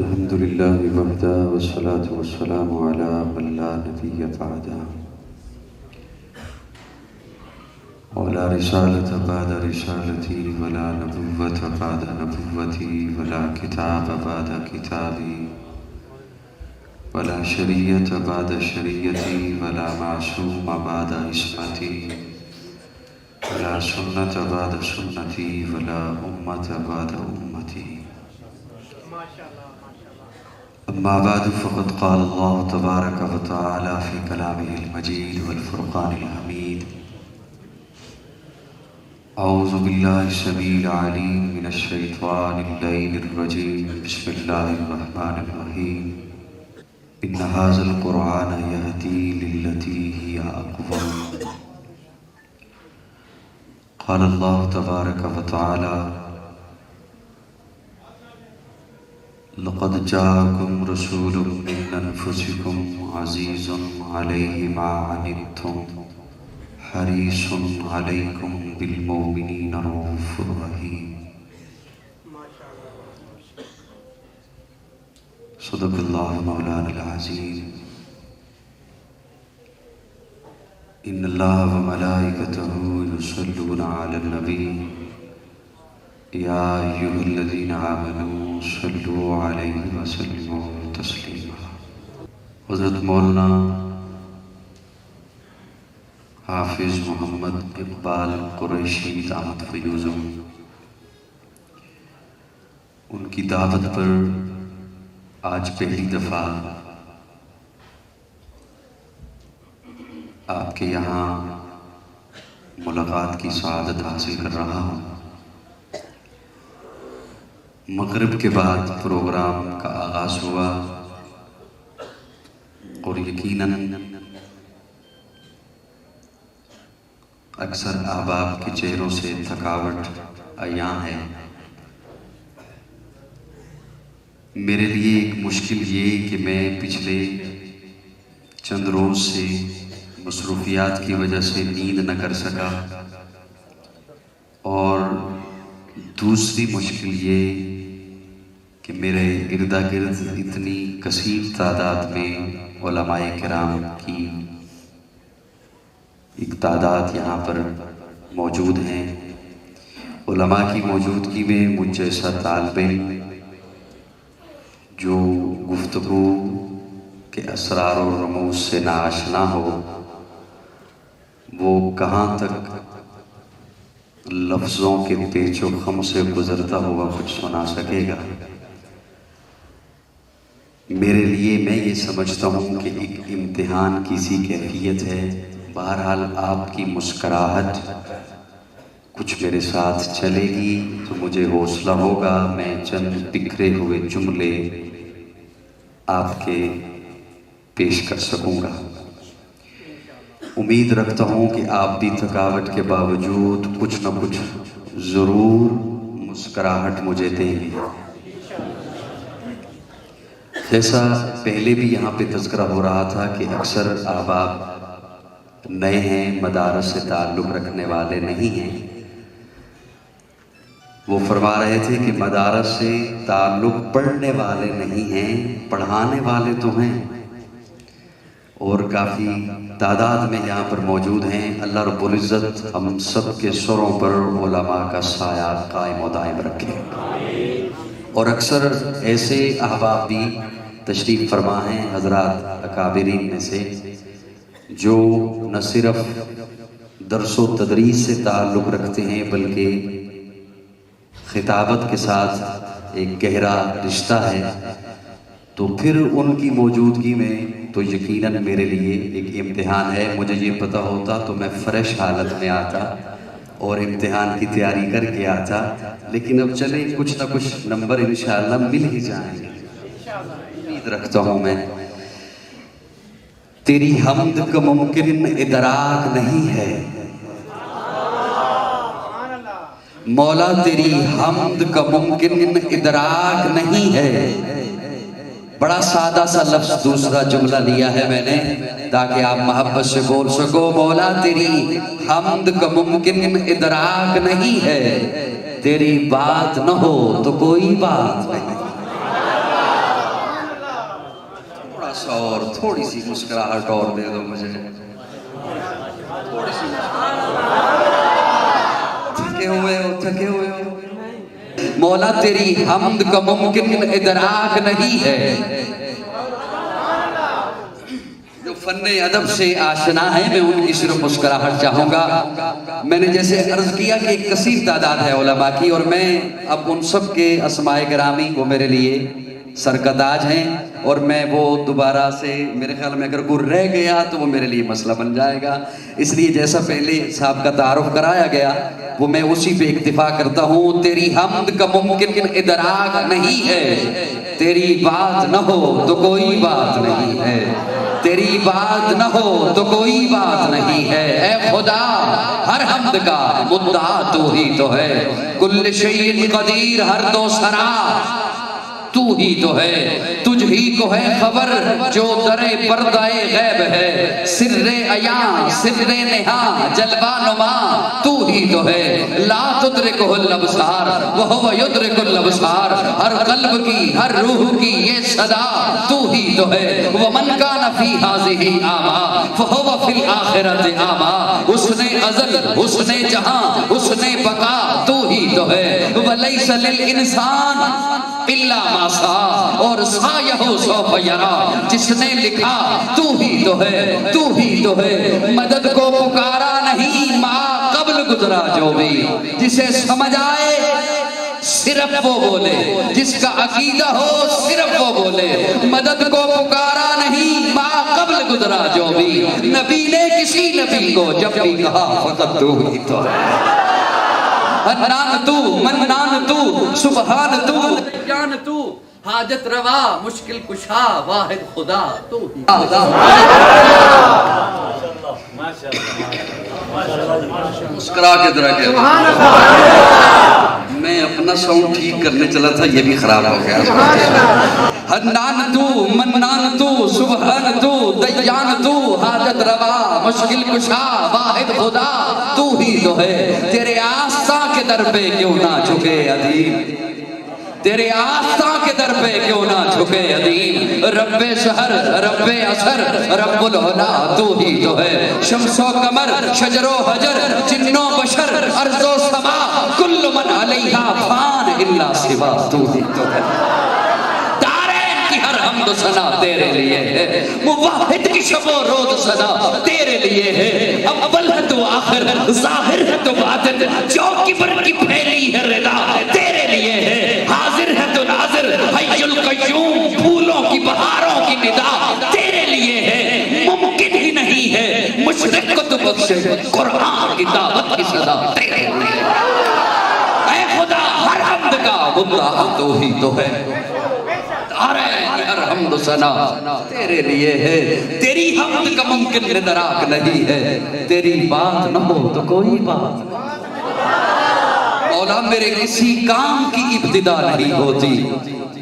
الحمد لله وحده والصلاة والسلام على من لا نبي بعده ولا رسالة بعد رسالتي ولا نبوة بعد نبوتي ولا كتاب بعد كتابي ولا شريعة بعد شريعتي ولا معصوم بعد عصمتي ولا سنة بعد سنتي ولا أمة بعد أمتي. أما بعد فقد قال الله تبارك وتعالى في كلامه المجيد والفرقان الحميد: أعوذ بالله السميع العليم من الشيطان اللعين الرجيم. بسم الله الرحمن الرحيم. إن هذا القرآن يهدي للتي هي أقوم. قال الله تبارك وتعالى: لقد جاءكم رسول من أنفسكم عزيز عليه ما عنتم حريص عليكم بالمؤمنين رؤوف رحيم. صدق الله مولانا العظيم. إن الله وملائكته يصلون على النبي يا أيها الذين آمنوا صلوا عليه وسلموا تسلیما. حضرت مولانا حافظ محمد اقبال قریشی دامت فیوزم، ان کی دعوت پر آج پہلی دفعہ آپ کے یہاں ملاقات کی سعادت حاصل کر رہا ہوں. مغرب کے بعد پروگرام کا آغاز ہوا اور یقیناً اکثر احباب کے چہروں سے تھکاوٹ عیاں ہے. میرے لیے ایک مشکل یہ کہ میں پچھلے چند روز سے مصروفیات کی وجہ سے نیند نہ کر سکا، اور دوسری مشکل یہ کہ میرے ارد گرد اتنی کثیر تعداد میں علماء کرام کی ایک تعداد یہاں پر موجود ہیں. علماء کی موجودگی میں مجھ جیسا طالب علم جو گفتگو کے اسرار و رموز سے ناآشنا ہو، وہ کہاں تک لفظوں کے پیچ و خم سے گزرتا ہوا کچھ سنا سکے گا. میرے لیے میں یہ سمجھتا ہوں کہ ایک امتحان کی سی کیفیت ہے. بہرحال آپ کی مسکراہٹ کچھ میرے ساتھ چلے گی تو مجھے حوصلہ ہوگا، میں چند بکھرے ہوئے جملے آپ کے پیش کر سکوں گا. امید رکھتا ہوں کہ آپ بھی تھکاوٹ کے باوجود کچھ نہ کچھ ضرور مسکراہٹ مجھے دیں گے. جیسا پہلے بھی یہاں پہ تذکرہ ہو رہا تھا کہ اکثر احباب نئے ہیں، مدارس سے تعلق رکھنے والے نہیں ہیں. وہ فرما رہے تھے کہ مدارس سے تعلق پڑھنے والے نہیں ہیں، پڑھانے والے تو ہیں، اور کافی تعداد میں یہاں پر موجود ہیں. اللہ رب العزت ہم سب کے سروں پر علماء کا سایہ قائم و دائم رکھے. اور اکثر ایسے احباب بھی تشریف فرما ہیں حضرات اکابرین میں سے جو نہ صرف درس و تدریس سے تعلق رکھتے ہیں بلکہ خطابت کے ساتھ ایک گہرا رشتہ ہے. تو پھر ان کی موجودگی میں تو یقیناً میرے لیے ایک امتحان ہے. مجھے یہ پتہ ہوتا تو میں فریش حالت میں آتا اور امتحان کی تیاری کر کے آتا، لیکن اب چلیں کچھ نہ کچھ نمبر انشاءاللہ مل ہی جائیں گے. امید رکھتا ہوں میں. تیری حمد کا ممکن ادراک نہیں ہے مولا، تیری حمد کا ممکن ادراک نہیں ہے. بڑا سادہ سا لفظ دوسرا جملہ لیا ہے میں نے تاکہ آپ محبت سے بول سکو: مولا تیری حمد کا ممکن ادراک نہیں ہے، تیری بات نہ ہو تو کوئی بات نہیں. تھوڑی سی مسکراہٹ اور دے دو مجھے، تھوڑی سی تھکے ہوئے ہو مولا تیری حمد کا ممکن ادراک نہیں ہے. جو فن ادب سے آشنا ہے میں ان کی صرف مسکراہٹ چاہوں گا. میں نے جیسے عرض کیا کہ ایک کثیر تعداد ہے علماء کی، اور میں اب ان سب کے اسماء گرامی وہ میرے لیے سر کا تاج ہیں، اور میں وہ دوبارہ سے میرے خیال میں اگر کوئی رہ گیا تو وہ میرے لیے مسئلہ بن جائے گا. اس لیے جیسا پہلے صاحب کا تعارف کرایا گیا وہ میں اسی پہ اکتفا کرتا ہوں. تیری حمد کا ممکن ادراک نہیں ہے، تیری بات نہ ہو تو کوئی بات نہیں ہے، تیری بات نہ ہو تو کوئی بات نہیں ہے. اے خدا ہر حمد کا مدعا تو ہی تو ہے، کل شیء قدیر ہر دو سرا تو ہی تو ہے. تجھ ہی کو ہے خبر جو در پردہ غیب ہے، سر عیاں سر نہاں جلوہ نما تو ہی تو ہے. لا تدرکہ الابصار وہو یدرک الابصار، ہر قلب کی ہر روح کی یہ صدا تو ہی تو ہے. ومن کان فی ہذہ اعمیٰ فہو فی الآخرۃ اعمیٰ، حسن ازل حسن جہاں حسن بقا تو ہی تو ہے. ولیس للانسان الا ما سعی، اور سعیہ سوف یری، جس نے لکھا تو ہی تو ہے، تو ہی تو ہے. مدد کو پکارا نہیں ماں قبل گزرا جو بھی، جسے سمجھ آئے صرف وہ بولے، جس کا عقیدہ ہو صرف وہ بولے. مدد کو پکارا نہیں ماں قبل گزرا جو بھی، نبی نے کسی نبی کو جب بھی کہا فقط تو ہی تو ہے. حنان تو منان تو سبحان تو جان تو حاجت روا مشکل کشا واحد خدا تو ہی. مسکرا کے ذرا کہ میں اپنا ساؤنڈ ٹھیک کرنے چلا تھا یہ بھی خراب ہو گیا. حنان تو منان تو سبحان تو دیان تو حاجت روا مشکل کشا واحد خدا تو ہی تو ہے. تیرے آستاں کے در پہ کیوں نہ جھکے ادیم، تیرے آستاں کے در پہ کیوں نہ جھکے ادیم. رب شہر رب اثر رب العلا تو ہی تو ہے. شمس و قمر شجر و حجر جن و بشر ارض و سما کل من علیہا فان الا سوا تو ہی تو ہے. دارین کی ہر حمد و ثنا تیرے لیے ہے، موحد کی شب و روز ثنا تیرے لیے ہے. اول ہے تو آخر ظاہر ہے تو باطن، جو کبر کی پھیلی ہے ردا تیرے لیے ہے. حاضر ہے تو ناظر حی القیوم، پھولوں کی بہاروں کی ندا تیرے لیے ہے. ممکن ہی نہیں ہے مشرق کو تو بخشے، قرآن کی دعوت کی صدا تیرے لیے. اے خدا ہر حمد کا مدعا تو ہی تو ہے، ہر حمد و ثنا تیرے لیے ہے. تیری حمد کا ممکن ادراک نہیں ہے، تیری بات نہ ہو تو کوئی بات. مولا میرے کسی کام کی ابتدا نہیں ہوتی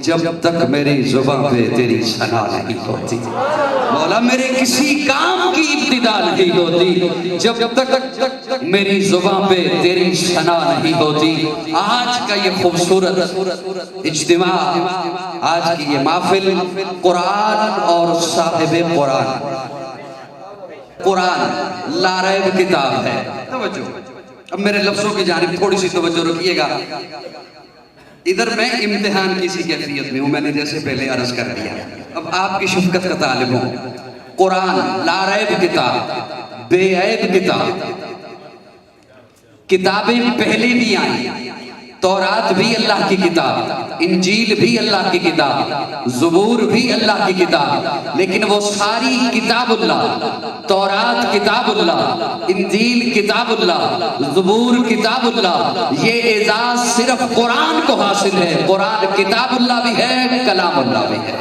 جب تک میری زبان پہ تیری ثنا نہیں ہوتی. مولا میرے کسی کام کی ابتدا نہیں ہوتی جب تک میری زبان پہ تیری ثنا نہیں ہوتی. آج کا یہ خوبصورت اجتماع، آج کی یہ محفل قرآن اور صاحب قرآن، قرآن لا ریب کتاب ہے. توجہ اب میرے لفظوں کی جانب تھوڑی سی توجہ رکھیے گا. ادھر میں امتحان کسی کیفیت میں ہوں، میں نے جیسے پہلے عرض کر دیا. اب آپ کی شفقت کا طالب ہوں. قرآن لا ریب کتاب، بے عیب کتاب. کتابیں پہلے بھی آئیں، تورات بھی اللہ کی کتاب، انجیل بھی اللہ کی کتاب، زبور بھی اللہ کی کتاب، لیکن وہ ساری کتاب اللہ، تورات کتاب اللہ، انجیل کتاب اللہ، زبور کتاب اللہ. یہ اعزاز صرف قرآن کو حاصل ہے. قرآن کتاب اللہ بھی ہے، کلام اللہ بھی ہے.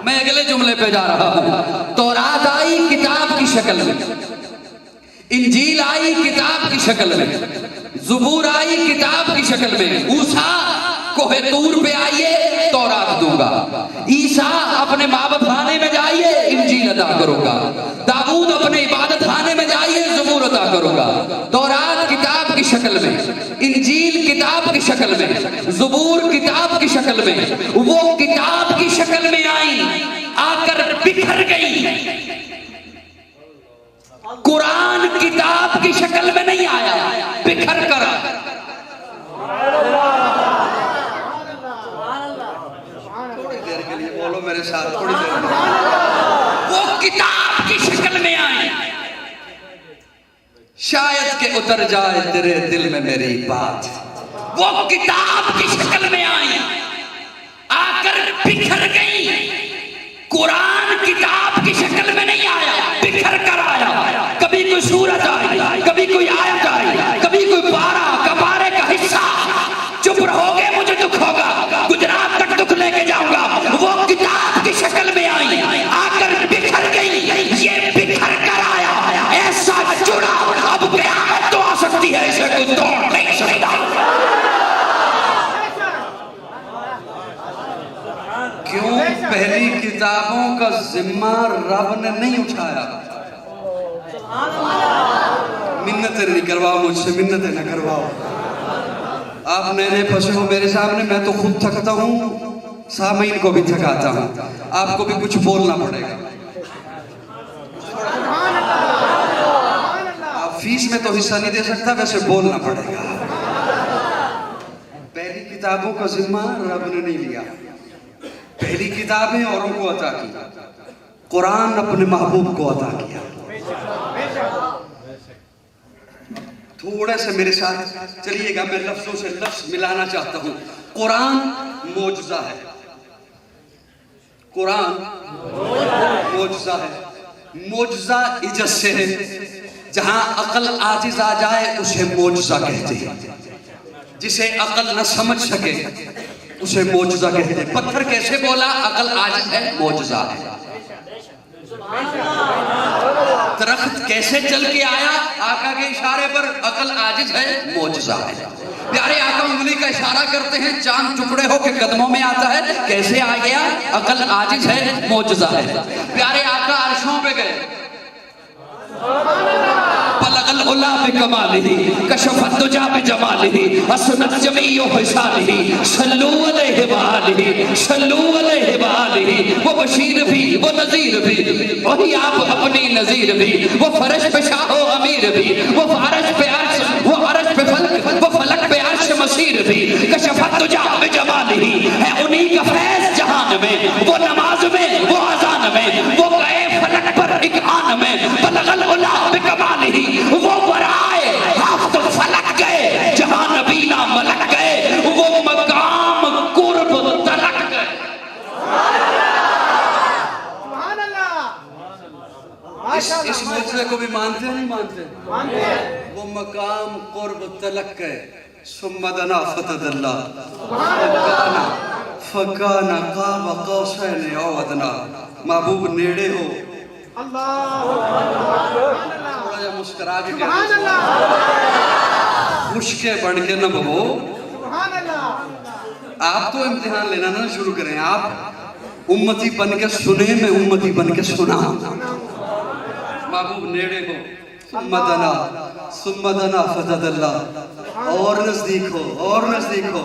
میں اگلے جملے پہ جا رہا ہوں. تورات آئی کتاب کی شکل میں، انجیل آئی کتاب کی شکل میں، زبور آئی کتاب کی شکل میں. موسیٰ کوہ طور پہ آئیے تورات دوں گا، عیسیٰ اپنے معبد خانے میں جائیے انجیل عطا کروں گا، داؤد اپنے عبادت خانے میں جائیے زبور عطا کروں گا. تورات کتاب کی شکل میں، انجیل کتاب کی شکل میں، زبور کتاب کی شکل میں، وہ کتاب کی شکل میں آئیں، آ کر قرآن کتاب کی شکل میں نہیں آیا، بکھر کر آیا۔ تھوڑی دیر کے لیے بولو میرے ساتھ، تھوڑی دیر کے لیے۔ وہ کتاب کی شکل میں آئے، شاید کہ اتر جائے تیرے دل میں میری بات۔ وہ کتاب کی شکل میں آئی، آ کر بکھر گئی۔ قرآن کتاب کی شکل میں نہیں آیا، بکھر کر آیا۔ کبھی کوئی سورت آئی، کبھی کوئی آیت آئی، کبھی کوئی پارہ کبارے کا حصہ۔ چپ رہو گے مجھے دکھ ہوگا، گجرات تک دکھ لے کے جاؤں گا۔ وہ کتاب کی شکل میں آئی، آ کر بکھر گئی، یہ بکھر کر آیا۔ ایسا جڑا اب قیامت تو آ سکتی ہے، اسے کوئی توڑ نہیں سکتا۔ کیوں؟ پہلی کتابوں کا ذمہ رب نے نہیں اٹھایا۔ منتیں نہیں کرواؤ مجھ سے، منتیں نہ کرواؤ۔ آپ نئے نئے پھنسے ہو میرے سامنے، میں تو خود تھکتا ہوں، سامعین کو بھی تھکاتا ہوں، آپ کو بھی کچھ بولنا پڑے گا۔ آپ فیس میں تو حصہ نہیں دے سکتا، ویسے بولنا پڑے گا۔ پہلی کتابوں کا ذمہ رب نے نہیں لیا، پہلی کتابیں اوروں کو عطا کی، قرآن اپنے محبوب کو عطا کیا۔ تھوڑا سا میرے ساتھ چلیے گا، میں لفظوں سے لفظ ملانا چاہتا ہوں۔ قرآن معجزہ ہے، قرآن معجزہ ہے۔ معجزہ عجز سے ہے، جہاں عقل عاجز آ جائے اسے معجزہ کہتے ہیں، جسے عقل نہ سمجھ سکے اسے معجزہ کہتے ہیں۔ پتھر کیسے بولا؟ عقل عاجز ہے، معجزہ ہے۔ درخت کیسے چل کے آیا؟ آقا کے اشارے پر، عقل عاجز ہے، معجزہ ہے۔ پیارے آقا انگلی کا اشارہ کرتے ہیں، چاند ٹکڑے ہو کے قدموں میں آتا ہے، کیسے آ گیا؟ عقل عاجز ہے، معجزہ ہے۔ پیارے آقا عرشوں پہ گئے، بلغ العلا بکمالہ، کشف الدجا بجمالہ، حسنت جمیع خصالہ، صلو علیہ وآلہ، صلو علیہ وآلہ۔ وہ بشیر بھی، وہ نذیر بھی، وہی آپ اپنی نذیر بھی، وہ فرش پہ شاہ و امیر بھی، وہ عرش پہ عرش، وہ عرش پہ فلک، وہ فلک پہ عرش مسیر بھی، کشف الدجا بجمالہ۔ ہے انہی کا فیض جہان میں، وہ نماز میں، وہ اذان میں، وہ گئے فلک پر ایک آن میں، بلغ العلا بکمالہ۔ وہ برائے ہفت فلک گئے، جہاں نبینا ملک گئے، وہ مقام قرب تلک گئے۔ اس معجزے کو بھی مانتے ہیں نہیں مانتے؟ وہ مقام قرب تلک گئے، ثم دنا فتدلی، فکانا قاب قوسین او ادنی۔ محبوب نیڑے ہو، تھوڑا جا مسکرا کے کہتے ہیں، مشکے بڑھ کے نہ بہو۔ آپ تو امتحان لینا نہ شروع کریں، آپ امتی بن کے سنیں، میں امتی بن کے سنا۔ محبوب نیڑے ہو، ثم دنا فتدلی، اور نزدیک ہو، اور نزدیک ہو۔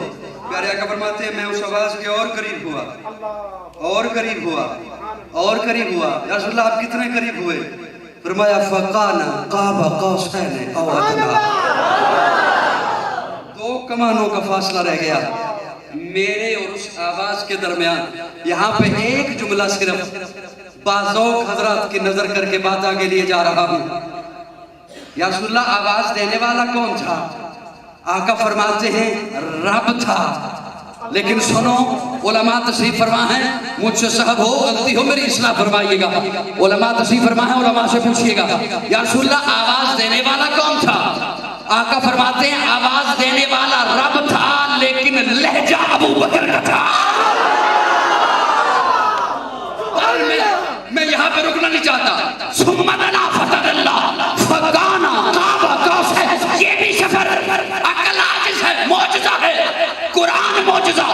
پیارے آقا فرماتے ہیں میں اس آواز کے اور قریب ہوا، اور قریب ہوا، اور قریب ہوا۔ یا رسول اللہ آپ کتنے قریب ہوئے؟ فرمایا فَقَانَ قَابَ قَوْسَيْنِ أَوْ أَدْنَىٰ۔ 2 کمانوں کا فاصلہ رہ گیا میرے اور اس آواز کے درمیان۔ یہاں پہ ایک جملہ صرف بازوق حضرات کی نظر کر کے بات آگے لیے جا رہا ہوں۔ یا رسول اللہ آواز دینے والا کون تھا؟ آقا فرماتے ہیں رب تھا، لیکن سنو علماء تشریف فرما ہیں، مجھ سے صاحب ہو غلطی ہو میری اصلاح فرمائیے گا۔ علماء تشریف فرما ہیں، علماء سے پوچھئے گا یا رسول اللہ آواز دینے والا کون تھا؟ آقا فرماتے ہیں آواز دینے والا رب تھا، لیکن لہجہ ابو بکر کا تھا۔ میں یہاں پہ رکنا نہیں چاہتا۔ ثم دنا فتدلی، فکانا قاب قوسین۔ یہ بھی سفر عقل عاجز ہے، معجزہ ہے۔ قرآن معجزہ،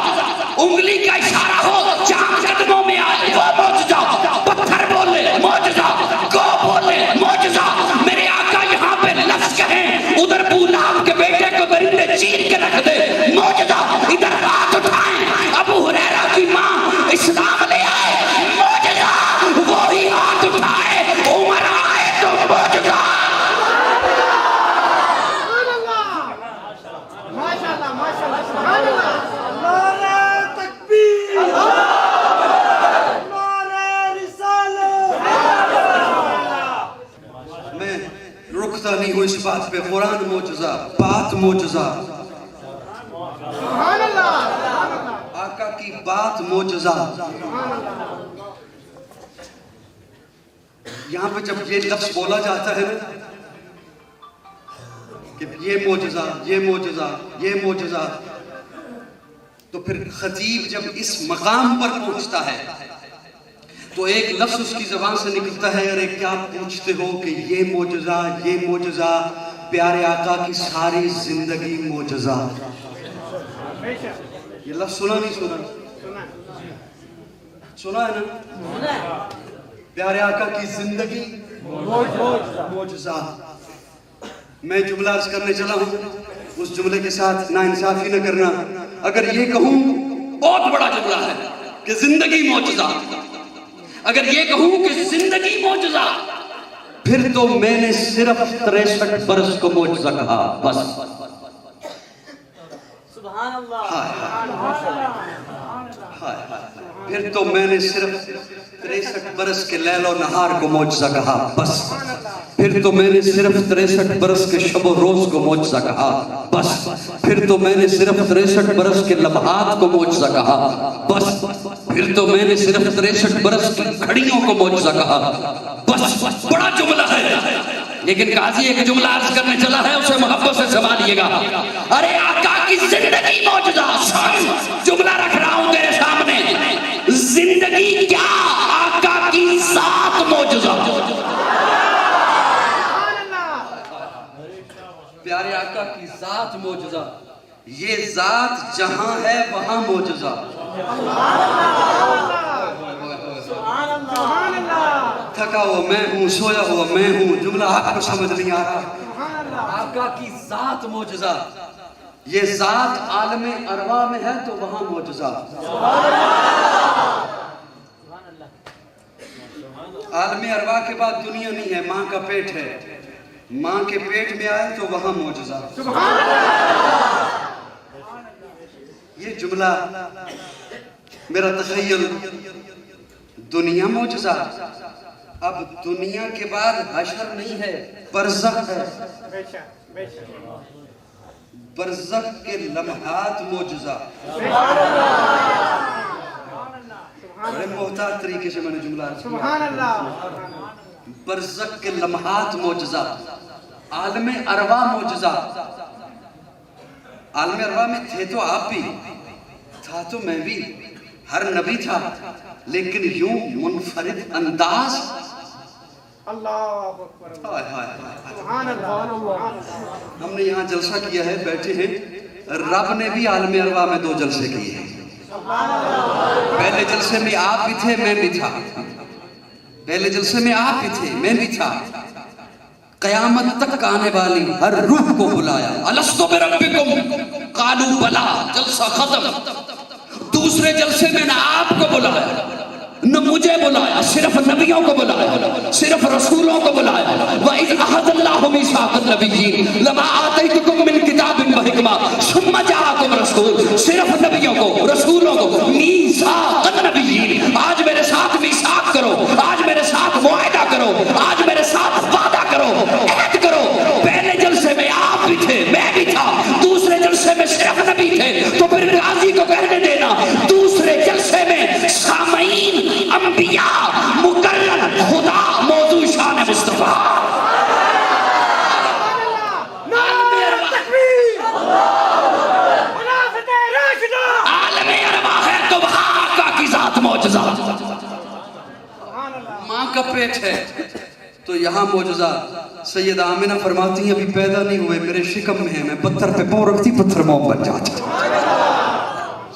انگلی کا اشارہ ہو، چاند قدموں میں آئے، وہ معجزہ۔ پتھر بولے، معجزہ۔ گو بولے، معجزہ۔ میرے آقا یہاں پہ لفظ کہیں، ادھر بولاب کے بیٹے کو درندے چیر کے رکھ دے، معجزہ۔ ادھر ہاتھ اٹھائیں، ابو ہریرہ ہوں اس بات پہ، قرآن معجزہ، بات معجزہ، آقا کی بات معجزہ۔ یہاں پہ جب یہ لفظ بولا جاتا ہے نا کہ یہ معجزہ، یہ معجزہ، یہ معجزہ، تو پھر خطیب جب اس مقام پر پہنچتا ہے تو ایک لفظ اس کی زبان سے نکلتا ہے، ارے کیا پوچھتے ہو کہ یہ معجزہ، یہ معجزہ، پیارے آقا کی ساری زندگی معجزہ۔ یہ لفظ سنا نہیں سنا؟ سنا ہے نا؟ پیارے آقا کی زندگی معجزہ۔ میں جملہ عرض کرنے چلا ہوں، اس جملے کے ساتھ ناانصافی نہ کرنا۔ اگر یہ کہوں بہت بڑا جملہ ہے کہ زندگی معجزہ، اگر یہ کہوں کہ زندگی معجزہ، پھر تو میں نے صرف 63 برس کو معجزہ کہا، بس۔ سبحان اللہ، پھر تو میں نے صرف 63 برس کے لیل و نہار کو معجزہ کہا، بس۔ پھر تو میں نے صرف 63 برس کے شب و روز کو معجزہ کہا، بس۔ پھر تو میں نے صرف 63 برس کے لمحات کو معجزہ کہا، بس۔ پھر تو میں نے صرف 63 برس کی گھڑیوں کو معجزہ کہا، بس۔ بڑا جملہ ہے، لیکن قاضی ایک جملہ عرض کرنے چلا ہے، اسے محبت سے سنبھالیے گا۔ ارے آقا کی زندگی معجزہ، جملہ رکھ رہا ہوں تیرے سامنے، زندگی کیا، آقا کی ذات معجزہ۔ پیارے آقا کی ذات معجزہ، یہ ذات جہاں ہے وہاں معجزہ۔ تھکا ہوا میں ہوں، سویا ہوا میں ہوں، جملہ آپ کو سمجھ نہیں آ رہا۔ آقا کی ذات معجزہ، یہ ذات عالم ارواح میں ہے تو وہاں معجزہ۔ عالم ارواح کے بعد دنیا نہیں ہے، ماں کا پیٹ ہے، ماں کے پیٹ میں آئے تو وہاں معجزہ۔ یہ جملہ میرا تخیل، دنیا معجزہ، اب دنیا کے بعد حشر نہیں ہے، برزخ ہے، برزخ کے لمحات معجزہ۔ بڑے محتاط طریقے سے میں نے جملہ عرض کیا۔ برزخ کے لمحات معجزہ، عالم ارواح معجزہ۔ عالم ارواح میں تھے تو آپ بھی، تھا تو میں بھی، ہر نبی تھا، لیکن یوں منفرد انداز۔ ہم نے یہاں جلسہ کیا ہے، بیٹھے ہیں، رب نے بھی عالم ارواح میں 2 جلسے کیے ہیں۔ پہلے جلسے میں آپ بھی تھے، میں بھی تھا، پہلے جلسے میں آپ بھی تھے، میں بھی تھا۔ قیامت تک آنے والی ہر روح کو بلایا، الستو بربکم قالوا بلا، جلسہ ختم۔ دوسرے جلسے میں نہ آپ کو بلایا نہ مجھے بلایا، صرف نبیوں کو بلایا، صرف رسولوں کو بلایا۔ وَإِذْ أَخَذَ اللَّهُ مِيثَاقَ النَّبِيِّينَ لَمَا آتَيْتُكُم مِّن كِتَابٍ وَحِكْمَةٍ ثُمَّ جَاءَكُمْ رَسُولٌ، صرف نبیوں کو، رسولوں کو، میثاق النبیین۔ آج میرے ساتھ میثاق کرو، آج میرے ساتھ معاہدہ کرو، آج میرے ساتھ وعدہ کرو، عہد کرو۔ پہلے جلسے میں آپ بھی تھے، میں بھی تھا، دوسرے جلسے میں صرف نبی تھے، تو پھر قاضی کو کہنے دینا، دوسرے جلسے میں سامعین، انبیاء، مقرر، خدا، موضوع شان مصطفیٰ۔ عالم ارواح ہے تو وہاں آقا کی ذات معجزہ۔ ماں کا پیٹ ہے تو یہاں معجزہ۔ سیدہ آمنہ فرماتی ہیں ابھی پیدا نہیں ہوئے، میرے شکم میں ہیں، میں پتھر پہ پاؤں رکھتی پتھر موم بن جاتا۔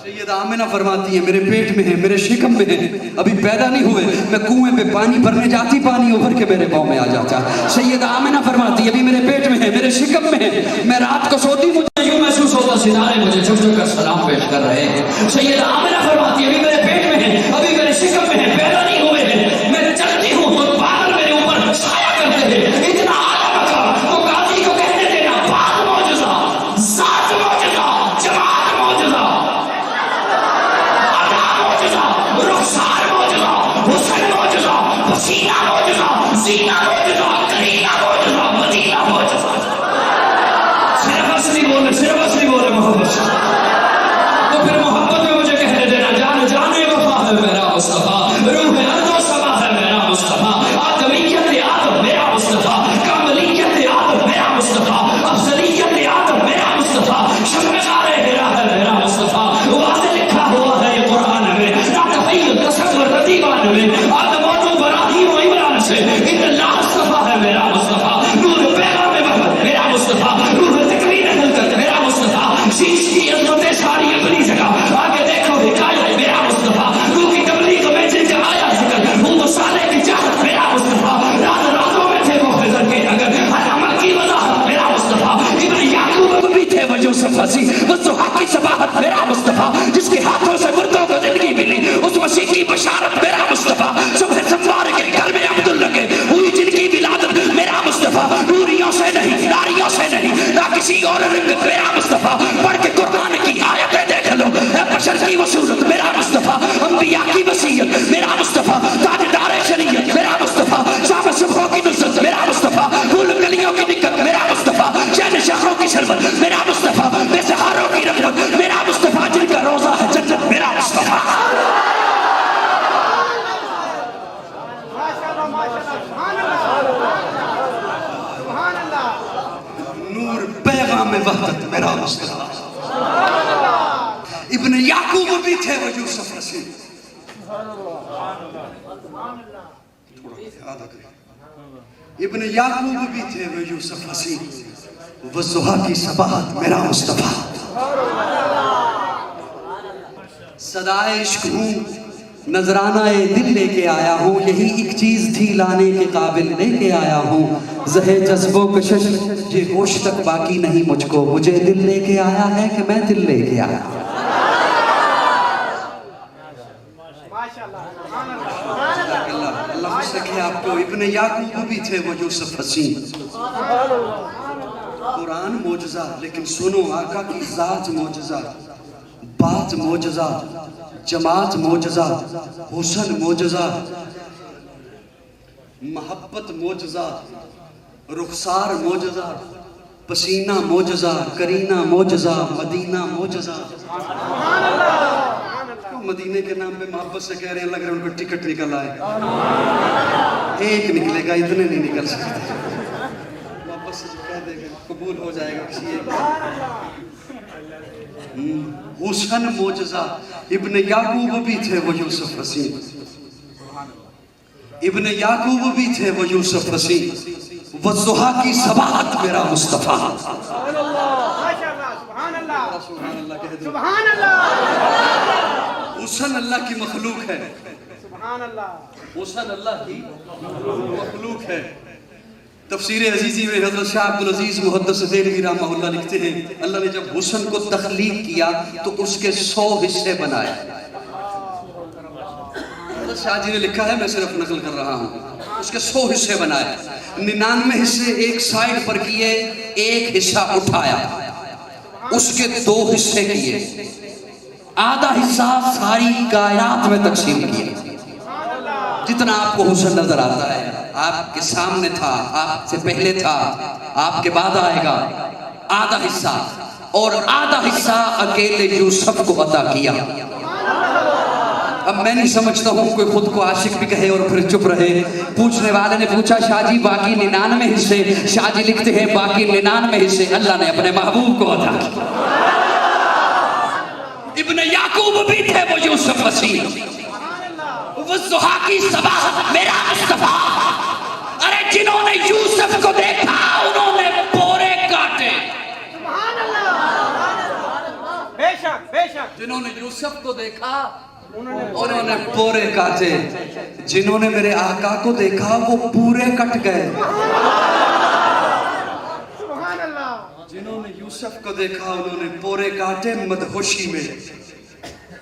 سیدہ آمنہ فرماتی ہیں میرے پیٹ میں ہیں، میرے شکم میں ہیں، ابھی پیدا نہیں ہوئے، میں کنویں پہ پانی بھرنے جاتی، پانی ابھر کے میرے پاؤں میں آ جاتا۔ سیدہ آمنہ فرماتی ہیں ابھی میرے پیٹ میں ہیں، میرے شکم میں ہیں، میں رات کو سوتی، مجھے یوں محسوس ہوتا ستارے مجھے جھک جھک کر سلام پیش کر رہے ہیں۔ سیدہ آمنہ فرماتی ہیں ابھی میرے پیٹ میں ہیں، ابھی میرے شکم میں ہیں، پیدا نہیں ہوئے ہیں، میں چلتی ہوں تو بادل میرے اوپر سایہ کرتے ہیں، اتنا عالم کا۔ تو قاضی کو کہنے دینا، بات معجزہ، ذات معجزہ، جماعت معجزہ، ادا معجزہ، رخسار معجزہ، حسن معجزہ، پسینہ معجزہ، زینہ معجزہ، کرینہ معجزہ، مدینہ معجزہ. صرف اصلی بولے محبت سے. تو پھر محبت میں مجھے کہنے دینا جان جانے وفا ہے میرا مصطفیٰ, روح ارض و سما ہے میرا مصطفیٰ, آدمیت آدم میرا مصطفیٰ, کاملیت آدم میرا مصطفیٰ, افضلیت آدم میرا مصطفیٰ, شمشار ہرا ہے میرا مصطفیٰ. واضح لکھا ہوا ہے یہ قرآن میں, لا تخیل تصور دیوان میں, آدم و ابراہیم و عمران سے ان اللہ مصطفیٰ ہے میرا مصطفیٰ. نور پیغام محمد میرا مصطفیٰ, روح تکوین حلقت میرا مصطفیٰ, شیش کی عظمت ساری اپنی جگہ, آگے دیکھو حکایت میرا مصطفیٰ, روح کی تبلیغ میں جن کا آیا ذکر, وہ صالح کی چاہت میرا مصطفیٰ, راز رازوں میں تھے وہ خضر کے اگر, ہر عمل کی وضاحت میرا مصطفیٰ, ابن یعقوب بھی تھے وہ یوسف حسی, وضحا کی صباحت میرا مصطفیٰ, جس کے ہاتھوں سے مردوں کو زندگی ملی, اس مسیح کی بشارت میرا مصطفیٰ, صبح سموار کے گھر میں عبد لگے ہوئی جن کی ولادت میرا مصطفیٰ, نوریوں سے نہیں ناریوں سے نہیں نہ کسی اور رنگ میرا مصطفیٰ, پڑھ کے قرآن کی آیتیں دیکھ لو, اے بشر کی وصولت میرا مصطفیٰ, انبیاء کی وصیت میرا مصطفیٰ, تاجدار شریعت میرا مصطفیٰ, شام صبحوں کی نصرت میرا مصطفیٰ, پھول کلیوں کی دقت میرا مصطفیٰ, شہر شہروں کی شربت میرا مصطفیٰ, بے سہاروں کی رحمت میرا مصطفیٰ, جن کا روزہ ہے جنت میرا مصطفیٰ. نور پیغام وحدت میرا مصطفیٰ. ابن یعقوب بھی تھے وہ یوسف حسی. ابن یعقوب بھی تھے وہ یوسف حسی, وضحا کی صباحت میرا مصطفیٰ. صدائے عشق ہوں, نذرانہ دل لے کے آیا ہوں, یہی ایک چیز تھی لانے کے قابل لے کے آیا ہوں, زہے جذب و کشش یہ ہوش تک باقی نہیں مجھ کو, مجھے دل لے کے آیا ہے کہ میں دل لے کے آیا. اللہ خوش رکھے آپ کو. ابن یعقوب بھی تھے وہ یوسف حسی. قرآن معجزہ, لیکن سنو آقا کی ذات معجزہ, بات معجزہ, جماعت معجزہ, حسن معجزہ, محبت معجزہ, رخسار معجزہ, پسینہ معجزہ, کرینہ معجزہ, مدینہ معجزہ. مدینے کے نام پہ محبت سے کہہ رہے ہیں, لگ رہے ہیں ان کو ٹکٹ نکل آئے. ایک نکلے گا, اتنے نہیں نکل سکتے. محبت سے جو کہہ دے گا قبول ہو جائے گا کسی ایک. حسن معجزہ. ابن یعقوب بھی تھے وہ یوسف حسی, ابن یعقوب بھی تھے وہ یوسف حسی, وضحا کی صباحت میرا مصطفیٰ. سبحان اللہ. حسن اللہ کی مخلوق ہے. سبحان اللہ. حسن اللہ کی مخلوق ہے. تفسیر عزیزی میں حضرت شاہ عبدالعزیز محدث دہلوی رحمہ اللہ لکھتے ہیں, اللہ نے جب حسن کو تخلیق کیا تو اس کے 100 حصے بنائے. حضرت شاہ جی نے لکھا ہے, میں صرف نقل کر رہا ہوں, اس کے 100 حصے بنائے. 99 حصے ایک سائڈ پر کیے, ایک حصہ اٹھایا, اس کے 2 حصے کیے, آدھا حصہ ساری کائنات میں تقسیم کیا. جتنا آپ کو حسن نظر آتا ہے, آپ کے سامنے تھا, آپ سے پہلے تھا, آپ کے بعد آئے گا, آدھا حصہ, اور آدھا حصہ اکیلے یوسف کو عطا کیا. اب میں نہیں سمجھتا ہوں کوئی خود کو عاشق بھی کہے اور پھر چپ رہے. پوچھنے والے نے پوچھا, شاہ جی باقی 99 حصے, شاہ جی لکھتے ہیں باقی 99 حصے اللہ نے اپنے محبوب کو عطا کیا. ابن یعقوب بھی تھے وہ یوسف حسی, وضحا کی صباحت میرا مصطفیٰ. ارے جنہوں نے یوسف کو دیکھا انہوں نے پورے کاٹے. بے شک بے شک. جنہوں نے یوسف کو دیکھا انہوں نے پورے کاٹے. جنہوں نے میرے آقا کو دیکھا وہ پورے کٹ گئے. سبحان اللہ. جنہوں نے یوسف کو دیکھا انہوں نے پورے کاٹے مدہوشی میں.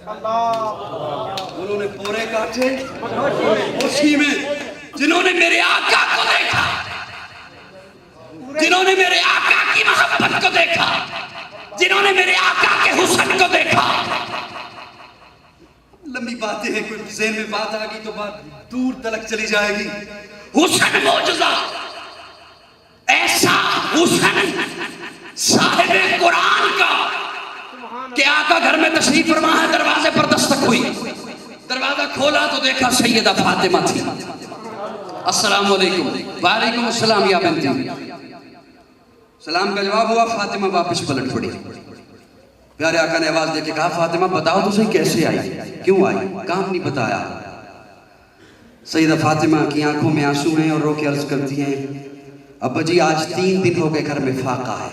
انہوں نے پورے کاٹے مدہوشی میں. جنہوں نے میرے آقا کو دیکھا, جنہوں نے میرے آقا کی محبت کو دیکھا, جنہوں نے میرے آقا کے حسن کو دیکھا. لمبی باتیں ہیں, کوئی ذہن میں بات آ گئی تو بات دور تلک چلی جائے گی. حسن معجزہ, ایسے حسن صاحب قرآن کا کہ آقا گھر میں تشریف فرما ہے. دروازے پر دستک ہوئی, دروازہ کھولا تو دیکھا سیدہ فاطمہ تھی. السلام علیکم. وعلیکم السلام یا بنتی. سلام کا جواب ہوا, فاطمہ واپس پلٹ پڑی. پیارے آقا نے آواز دے کے کہا فاطمہ بتاؤ تو صحیح کیسے آئی, کیوں آئی, کام نہیں بتایا. سیدہ فاطمہ کی آنکھوں میں آنسو ہیں اور رو کے عرض کرتی ہیں ابا جی آج 3 دن ہو گئے گھر میں فاقہ ہے,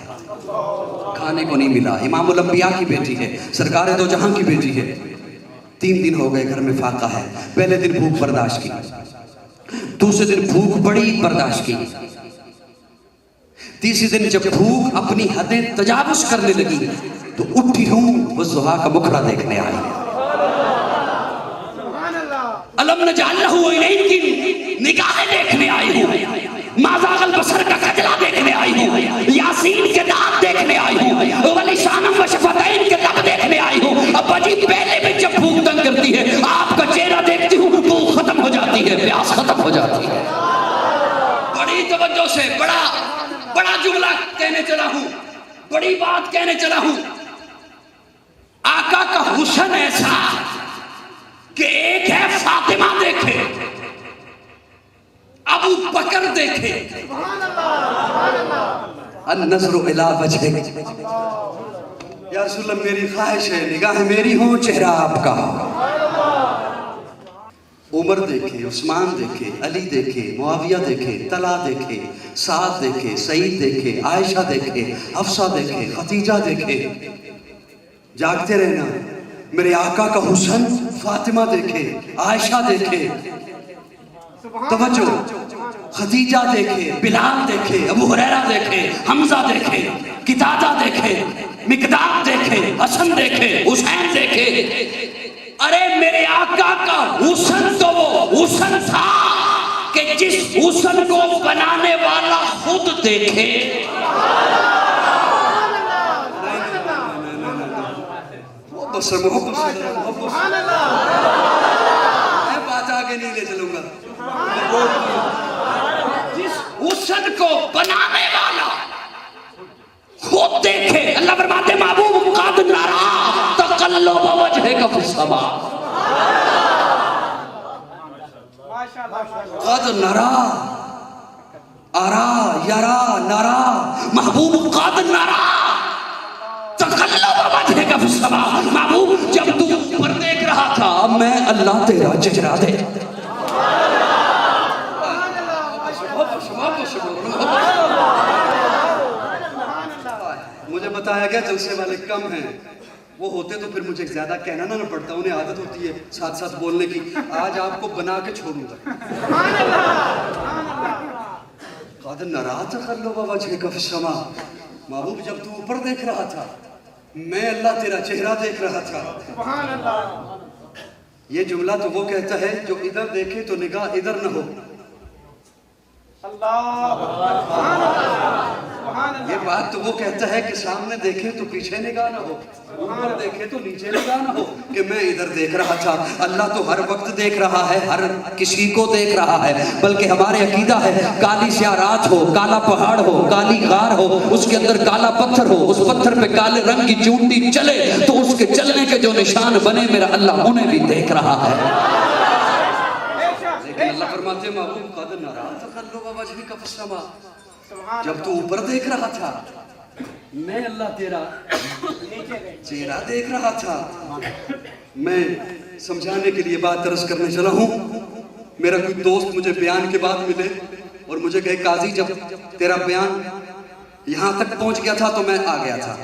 کھانے کو نہیں ملا. امام الانبیاء کی بیٹی ہے, سرکار دو جہاں کی بیٹی ہے. 3 دن ہو گئے گھر میں فاقہ ہے. پہلے دن بھوک برداشت کی, دوسرے دن بھوک بڑی برداشت کی, تیسرے دن جب بھوک اپنی حدیں تجاوز کرنے لگی تو اٹھی ہوں وہ ضحیٰ کا مکھڑا دیکھنے آئی. علم نجعل لہ عینین کی نگاہیں دیکھنے آئی ہوں, ما زاغ البصر کا کجلا دیکھنے آئی ہوں, یاسین کے دانت دیکھنے آئی ہوں, ولسانم و شفتین کے لب دیکھنے آئی ہوں. ابا جی پہلے بھی جب بھوک تنگ کرتی ہے آپ کا چہرہ دیکھتی ہوں بھوک ختم ہو جاتی ہے, پیاس ختم ہو جاتی ہے. بڑی توجہ سے بڑا جملہ کہنے چلا ہوں, بڑی بات کہنے چلا ہوں. آقا کا حسن ایسا کہ ایک ہے فاطمہ دیکھے, ابو بکر دیکھے, النظر الی وجہک, یا رسول اللہ میری خواہش ہے نگاہ میری ہوں چہرہ آپ کا. عمر دیکھے, عثمان دیکھے, علی دیکھے, معاویہ دیکھے, طلحہ دیکھے, سعد دیکھے, سعید دیکھے, عائشہ دیکھے, حفصہ دیکھے, خدیجہ دیکھے. جاگتے رہنا, میرے آقا کا حسن فاطمہ دیکھے, عائشہ دیکھے, توجہ, خدیجہ دیکھے, بلال دیکھے, ابو ہریرہ دیکھے, حمزہ دیکھے, قتادہ دیکھے, مقداد دیکھے, حسن دیکھے, حسین دیکھے. ارے میرے آقا کا حسن تو وہ حسن تھا کہ جس حسن کو بنانے والا خود دیکھے. میں بات آگے نہیں لے چلوں گا. جس حسن کو بنانے والا خود دیکھے. اللہ فرماتے محبوب قد نرا تقلب وجہک فی السماء, قد نرا, ارا یرا نرا, محبوب قد نرا تقلب وجہک فی السماء. محبوب جب تو اوپر دیکھ رہا تھا میں اللہ تیرا چہرہ دے. مجھے بتایا گیا جلسے والے کم ہیں, وہ ہوتے تو پھر مجھے زیادہ کہنا نہ پڑتا, انہیں عادت ہوتی ہے ساتھ ساتھ بولنے کی. آج آپ کو بنا کے چھوڑوں گا. قد نرا تقلب وجہک فی السماء. محبوب جب تو اوپر دیکھ رہا تھا میں اللہ تیرا چہرہ دیکھ رہا تھا. یہ جملہ تو وہ کہتا ہے جو ادھر دیکھے تو نگاہ ادھر نہ ہو. یہ بات تو وہ کہتا ہے کہ سامنے دیکھے تو پیچھے نگاہ نہ ہو, اوپر دیکھے تو نیچے نگاہ نہ ہو. کہ میں ادھر دیکھ رہا تھا, اللہ تو ہر وقت دیکھ رہا ہے, ہر کسی کو دیکھ رہا ہے. بلکہ ہمارے عقیدہ ہے کالی سیاہ رات ہو, کالا پہاڑ ہو, کالی غار ہو, اس کے اندر کالا پتھر ہو, اس پتھر پہ کالے رنگ کی چونٹی چلے تو اس کے چلنے کے جو نشان بنے میرا اللہ انہیں بھی دیکھ رہا ہے. لیکن اللہ فرماتے ہیں محبوب قد نرا تقلب وجہک فی السماء. جب تو اوپر دیکھ رہا تھا میں اللہ تیرا چہرہ دیکھ رہا تھا. میں سمجھانے کے لیے بات عرض کرنے چلا ہوں. میرا کوئی دوست مجھے بیان کے بعد ملے اور مجھے کہے قاضی جب تیرا بیان یہاں تک پہنچ گیا تھا تو میں آ گیا تھا.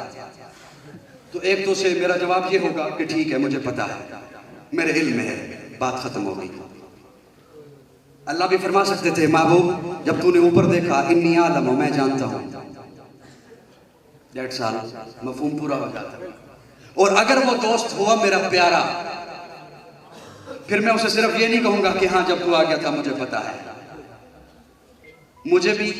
تو ایک تو سے میرا جواب یہ ہوگا کہ ٹھیک ہے مجھے پتا ہے, میرے علم میں ہے, بات ختم ہو گئی. اللہ بھی فرما سکتے تھے محبوب جب تو نے اوپر دیکھا انی عالم, میں جانتا ہوں. ڈیڑھ سال مفہوم پورا ہو جاتا. اور اگر وہ دوست ہوا میرا پیارا پھر میں اسے صرف یہ نہیں کہوں گا کہ ہاں جب تو آ گیا تھا مجھے پتا ہے. مجھے بھی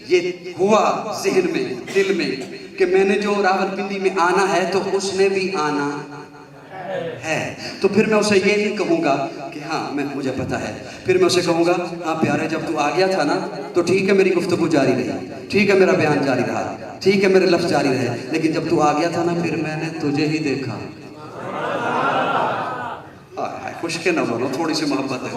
یہ ہوا ذہن میں, دل میں کہ میں نے جو راولپنڈی میں آنا ہے تو اس نے بھی آنا ہے تو پھر میں اسے یہ نہیں کہوں گا کہ ہاں مجھے پتا ہے، پھر میں اسے کہوں گا ہاں پیارے جب تو آ گیا تھا نا تو ٹھیک ہے میری گفتگو جاری رہی، ٹھیک ہے میرا بیان جاری رہا، ٹھیک ہے میرے لفظ جاری رہے، لیکن جب تو آ گیا تھا نا پھر میں نے تجھے ہی دیکھا۔ خوش کے نہ بولو، تھوڑی سی محبت ہے۔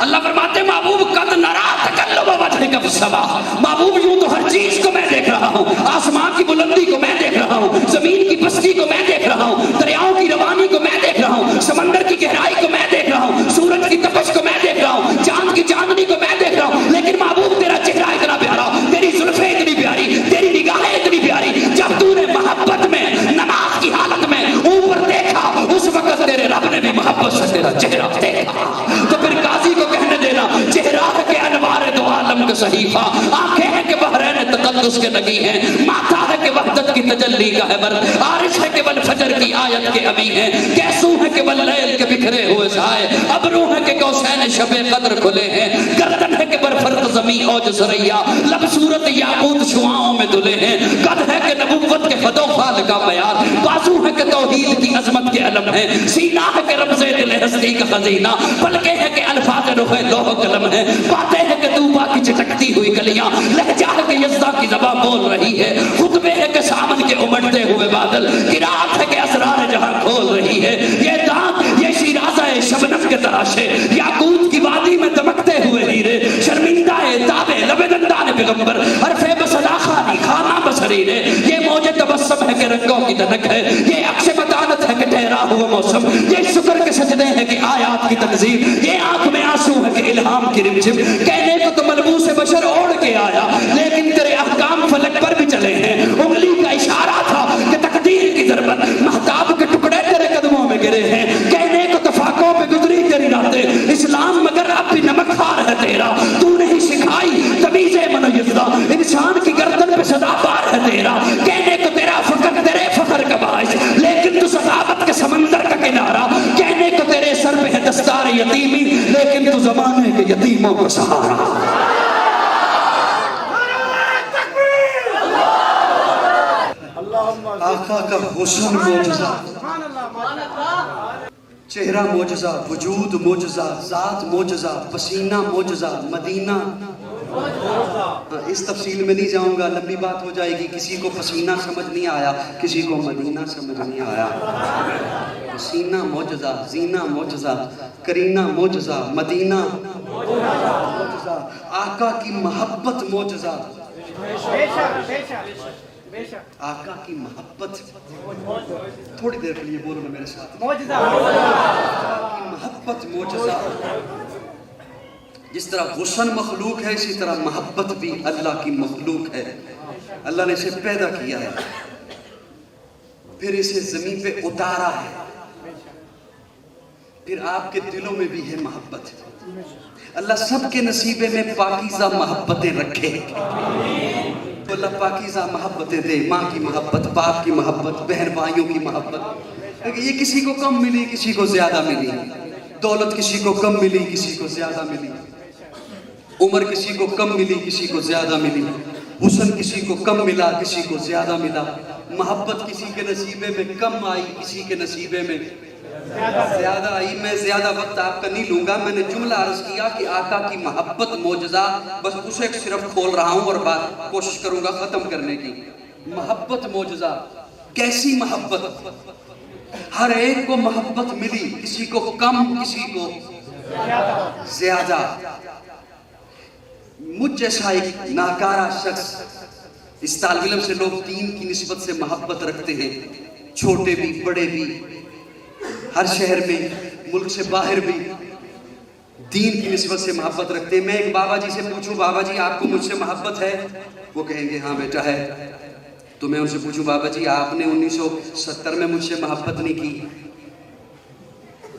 اللہ فرماتے محبوب قد نرا تقلب وجهک فی السماء، محبوب یوں تو ہر چیز کو میں دیکھ رہا ہوں، آسمان کی بلندی کو میں دیکھ رہا ہوں، زمین کی پستی کو میں دیکھ رہا ہوں، دریاؤں کی روانی کو میں دیکھ رہا ہوں، سمندر کی گہرائی کو میں دیکھ رہا ہوں، سورج کی تپش کو میں دیکھ رہا ہوں، چاند کی چاندنی کو میں دیکھ رہا ہوں، لیکن محبوب تیرا چہرہ اتنا پیارا، تیری زلفیں اتنی پیاری، تیری نگاہیں اتنی پیاری، جب تو نے محبت میں نماز کی حالت میں اوپر دیکھا اس وقت تیرے رب نے بھی محبت سے تیرا چہرہ دیکھا۔ تو پھر قاضی کو کہنے دینا چہرہ ہے کہ انوار دو عالم کا صحیفہ، آنکھیں ہیں کہ بحرین تقدس کے نگی ہیں، ماتھا ہے کہ وحدت کی تجلی کا ہے برد، عارش ہے کہ والفجر کی آیت کے ابھی ہیں، کیسو ہے کہ واللیل کے بکھرے ہوئے سائے، ابرو ہے کہ کوسین شب قدر کھلے ہیں، گردن ہے کہ برفرق زمین اوج سریا، لب صورت یاقوت شعاؤں میں دھلے ہیں، قد ہے کہ نبوت کے خد و خال کا بیان، بازو ہے کہ توحید کی عظمت کے علم ہے، سینہ ہے کہ رمز دل ہستی کا خزینہ، پلکیں ہے کہ الفاظ روح لوح قلم ہے، باتیں ہے کہ طوبا کی چٹکتی ہوئی گلیاں، لہجہ ہے کہ یزدہ کی زباں بول رہی ہے، خطبے ہے کہ سامن کے امڑتے ہوئے بادل، قرات ہے کہ اسرار جہاں کھول رہی ہے، یہ دانت یہ شیرازہ شبنم کے تراشے، یاقوت کی وادی میں دمکتے ہوئے ہیرے، شرمندہ تابے لب دندان پیغمبر، حرف بصدا خانی خانہ بصریرے، یہ موج تبسم ہے کہ رنگوں کی دنک ہے، یہ عکس متانت ہے کہ ٹھہرا ہوا موسم، یہ شکر کے سجدے ہیں کہ آیات کی تنظیم، یہ آنکھ میں آنسو ہے کہ الہام کی رمجم، کہنے کو تو ملبوس بشر اوڑھ کے آیا لیکن تیرے احکام فلک پر بھی چلے ہیں، انگلی کا اشارہ تھا کہ تقدیر کی ضربت، مہتاب کے ٹکڑے تیرے قدموں میں گرے ہیں، کہنے کو تو فاقوں پہ گزری تیری راتیں، اسلام مگر اب بھی نمک خار ہے تیرا، تو نہیں سکھائی تمیز من و یزدہ، انسان کی گردن پہ صدا بار ہے تیرا، کہنے کو تیرا فقر تیرے فخر کا باعث، لیکن تو سخاوت کے سمندر کا کنارہ، کہنے کو تیرے سر پہ ہے دستار یتیمی، لیکن تو زمانے کے یتیموں کا سہارا۔ آقا کا حسن معجزہ، چہرہ معجزہ، وجود معجزہ، ذات معجزہ، پسینہ معجزہ، مدینہ۔ اس تفصیل میں نہیں جاؤں گا، لمبی بات ہو جائے گی، کسی کو پسینہ سمجھ نہیں آیا، کسی کو مدینہ سمجھ نہیں آیا۔ پسینہ معجزہ، زینہ معجزہ، کرینہ معجزہ، مدینہ معجزہ، آقا کی محبت معجزہ، آقا کی محبت۔ تھوڑی دیر کے لیے بولو نا میرے ساتھ، محبت معجزہ۔ جس طرح حسن مخلوق ہے اسی طرح محبت بھی اللہ کی مخلوق ہے، اللہ نے اسے پیدا کیا ہے، پھر اسے زمین پہ اتارا ہے، پھر آپ کے دلوں میں بھی ہے محبت۔ اللہ سب کے نصیبے میں پاکیزہ محبتیں رکھے، اللہ پاکیزہ محبتیں دے، ماں کی محبت، باپ کی محبت، بہن بھائیوں کی محبت۔ یہ کسی کو کم ملی کسی کو زیادہ ملی، دولت کسی کو کم ملی کسی کو زیادہ ملی، عمر کسی کو کم ملی کسی کو زیادہ ملی، حسن کسی کو کم ملا کسی کو زیادہ ملا، محبت کسی کے نصیبے میں کم آئی کسی کے نصیبے میں زیادہ آئی۔ میں زیادہ وقت آپ کا نہیں لوں گا، میں نے جملہ عرض کیا کہ آقا کی محبت معجزہ، بس اسے صرف کھول رہا ہوں اور بات کوشش کروں گا ختم کرنے کی۔ محبت معجزہ، کیسی محبت؟ ہر ایک کو محبت ملی، کسی کو کم کسی کو زیادہ۔ مجھ جیسا ایک ناکارہ شخص، اس طالب علم سے لوگ دین کی نسبت سے محبت رکھتے ہیں، چھوٹے بھی بڑے بھی، ہر شہر میں ملک سے باہر بھی دین کی نسبت سے محبت رکھتے ہیں۔ میں ایک بابا جی سے پوچھوں بابا جی آپ کو مجھ سے محبت ہے؟ وہ کہیں گے ہاں بیٹا ہے۔ تو میں ان سے پوچھوں بابا جی آپ نے 1970 میں مجھ سے محبت نہیں کی؟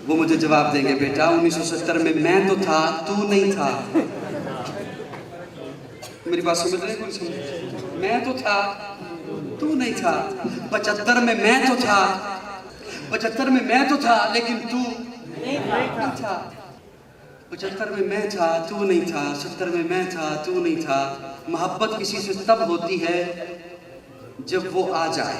وہ مجھے جواب دیں گے بیٹا 1970 میں تو تھا تو نہیں تھا۔ میری بات سمجھ رہے ہیں؟ میں تو تھا تو نہیں تھا۔ 75 میں میں تو تھا، 75 میں میں تو تھا لیکن تو نہیں تھا۔ 75 میں میں تھا تو نہیں تھا، 70 میں میں تھا تو نہیں تھا۔ محبت کسی سے تب ہوتی ہے جب وہ آ جائے،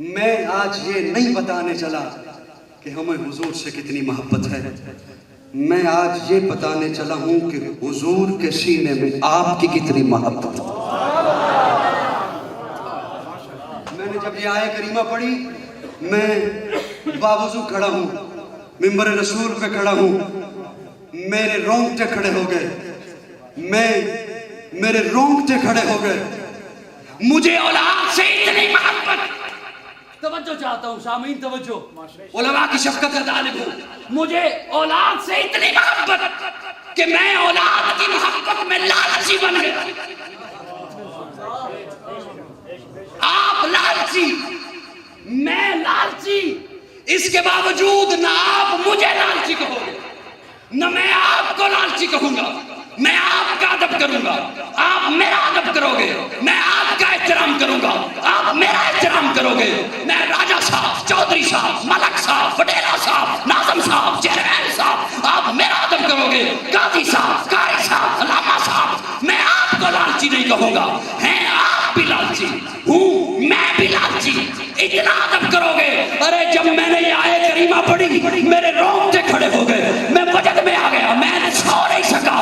میں آج یہ نہیں بتانے چلا کہ ہمیں حضور سے کتنی محبت ہے، میں آج یہ بتانے چلا ہوں کہ حضور کے سینے میں آپ کی کتنی محبت ہے۔ میں نے جب یہ آیت کریمہ پڑھی، میں باوضو کھڑا ہوں، منبر رسول پہ کھڑا ہوں، میرے رونگٹے کھڑے ہو گئے، میرے رونگٹے کھڑے ہو گئے۔ مجھے اولاد سے اتنی محبت، توجہ چاہتا ہوں سامعین، توجہ، علماء کی شفقت کا طالب ہوں، مجھے اولاد سے اتنی محبت کہ میں اولاد کی محبت میں لالچی بن گیا۔ آپ لالچی، میں لالچی، اس کے باوجود نہ آپ مجھے لالچی کہو گے نہ میں آپ کو لالچی کہوں گا۔ میں آپ کا ادب کروں گا، آپ میرا ادب کرو گے، میں آپ کا احترام کروں گا، آپ میرا احترام کرو گے۔ میں راجہ صاحب، چودھری صاحب، ملک صاحب، وڈیرا صاحب، ناظم صاحب، چیئرمین صاحب، آپ میرا ادب کرو گے۔ قاضی صاحب، قاری صاحب، علامہ صاحب، میں آپ کو لالچی نہیں کہوں گا۔ ہیں آپ بھی لالچی، ہوں میں بھی لالچی، اتنا ادب کرو گے۔ ارے جب میں نے یہ آیت کریمہ پڑھی، میرے رونگٹے کھڑے ہو گئے، میں وجد میں آ گیا، میں سو نہیں سکا۔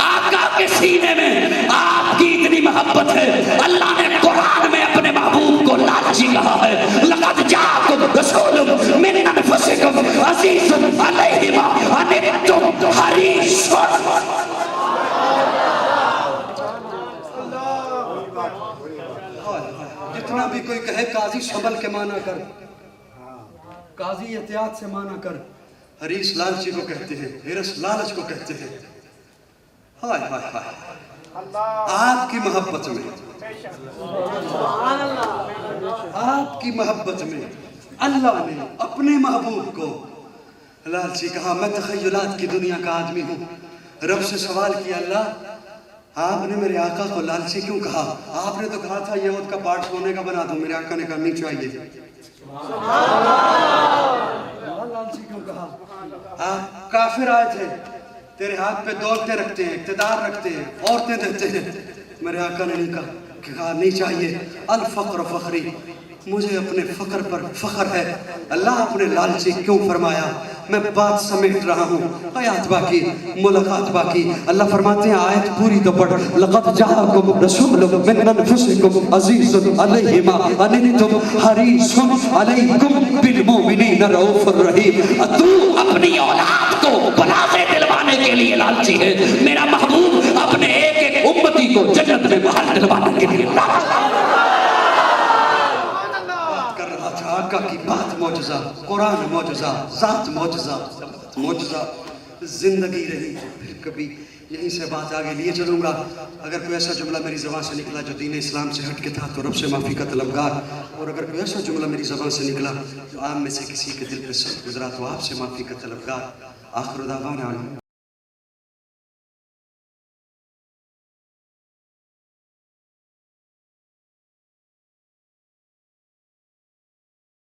آقا کے سینے میں آپ کی اتنی محبت ہے، اللہ نے قرآن میں اپنے محبوب کو لالچی کہا ہے۔ لقد جاءکم رسول من انفسکم عزیز علیہ ما عنتم حریص۔ جتنا بھی کوئی کہے قاضی شمل کے معنی کر، قاضی احتیاط سے معنی کر، حریص لالچی کو کہتے ہیں، حرص لالچ کو کہتے ہیں۔ ہائے ہائے ہائے، آپ کی محبت میں، آپ کی محبت میں اللہ نے اپنے محبوب کو لالچی کہا۔ میں تخیلات کی دنیا کا آدمی ہوں، رب سے سوال کیا، اللہ آپ نے میرے آقا کو لالچی کیوں کہا؟ آپ نے تو کہا تھا یہ اودھ کا پاٹ سونے کا بنا دوں، میرے آقا نے کہا نہیں چاہیے۔ لالچی کیوں کہا؟ کافر آئے تھے، تیرے ہاتھ پہ دولتیں رکھتے ہیں، اقتدار رکھتے ہیں، عورتیں دیتے ہیں، میرے آقا نے نہیں کہا نہیں چاہیے۔ الفقر فخری، مجھے اپنے فقر پر فخر ہے۔ اللہ آپ نے لالچی کیوں فرمایا؟ میں بات سمیٹ رہا ہوں، آیات باقی، ملاقات باقی۔ اللہ فرماتے ہیں آیت پوری تو پڑھ، لقد جاءکم رسول من انفسکم عزیز علیہ ما عنتم حریص علیکم بالمؤمنین رؤوف الرحیم۔ تو اپنی اولاد کو بلازے دلوانے کے لیے لالچی ہے، میرا محبوب اپنے ایک ایک امتی کو جنت میں محل دلوانے کے لیے لالچی ہے۔ آقا کی بات معجزہ، قرآن معجزہ، ذات معجزہ، معجزہ زندگی رہی۔ پھر کبھی یہیں سے بات آگے لیے چلوں گا۔ اگر کوئی ایسا جملہ میری زبان سے نکلا جو دین اسلام سے ہٹ کے تھا تو رب سے معافی کا طلبگار، اور اگر کوئی ایسا جملہ میری زبان سے نکلا جو عام میں سے کسی کے دل پہ سخت گزرا تو آپ سے معافی کا طلبگار۔ آخر دعوانا